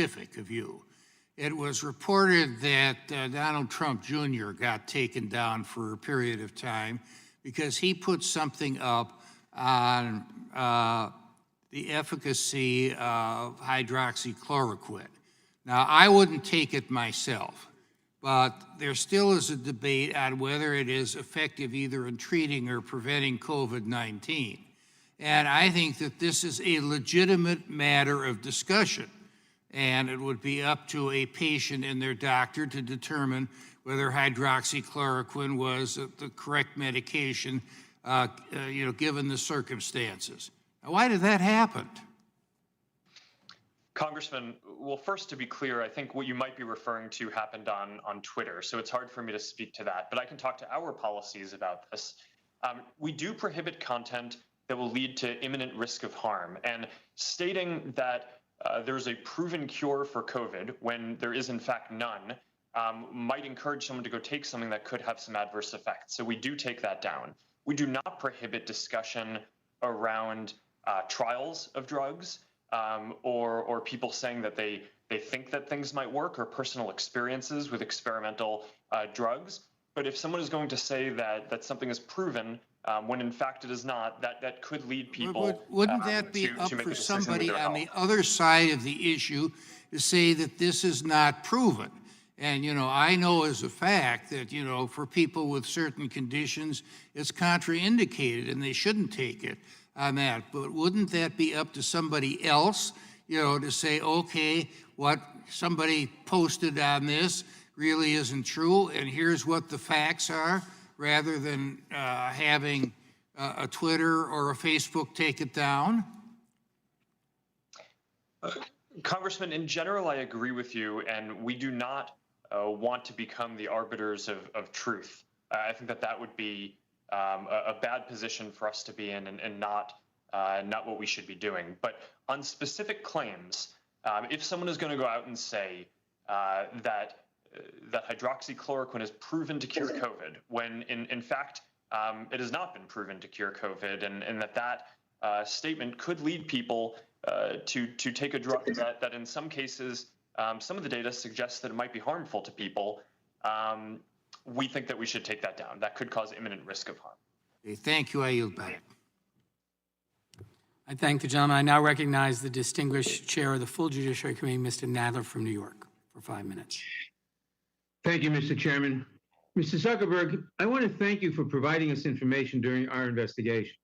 specific of you. It was reported that Donald Trump Jr. got taken down for a period of time because he put something up on the efficacy of hydroxychloroquine. Now, I wouldn't take it myself, but there still is a debate on whether it is effective either in treating or preventing COVID-19. And I think that this is a legitimate matter of discussion. And it would be up to a patient and their doctor to determine whether hydroxychloroquine was the correct medication, given the circumstances. Now, why did that happen? Congressman, well, first, to be clear, I think what you might be referring to happened on Twitter, so it's hard for me to speak to that, but I can talk to our policies about this. We do prohibit content that will lead to imminent risk of harm, and stating that there's a proven cure for COVID when there is in fact none might encourage someone to go take something that could have some adverse effects. So we do take that down. We do not prohibit discussion around trials of drugs or people saying that they think that things might work or personal experiences with experimental drugs. But if someone is going to say that something is proven when in fact it is not, that could lead people wouldn't that be up for somebody on the other side of the issue to say that this is not proven? And, I know as a fact that, for people with certain conditions, it's contraindicated and they shouldn't take it on that. But wouldn't that be up to somebody else, to say, okay, what somebody posted on this really isn't true, and here's what the facts are, rather than having a Twitter or a Facebook take it down? Congressman, in general, I agree with you, and we do not want to become the arbiters of truth. I think that would be a bad position for us to be in, and not what we should be doing. But on specific claims, if someone is going to go out and say that hydroxychloroquine is proven to cure COVID, when in fact it has not been proven to cure COVID, and that statement could lead people to take a drug that in some cases, some of the data suggests that it might be harmful to people, we think that we should take that down. That could cause imminent risk of harm. Okay, thank you. I yield back. I thank the gentleman. I now recognize the distinguished chair of the full Judiciary Committee, Mr. Nadler from New York, for 5 minutes. Thank you, Mr. Chairman. Mr. Zuckerberg, I want to thank you for providing us information during our investigation.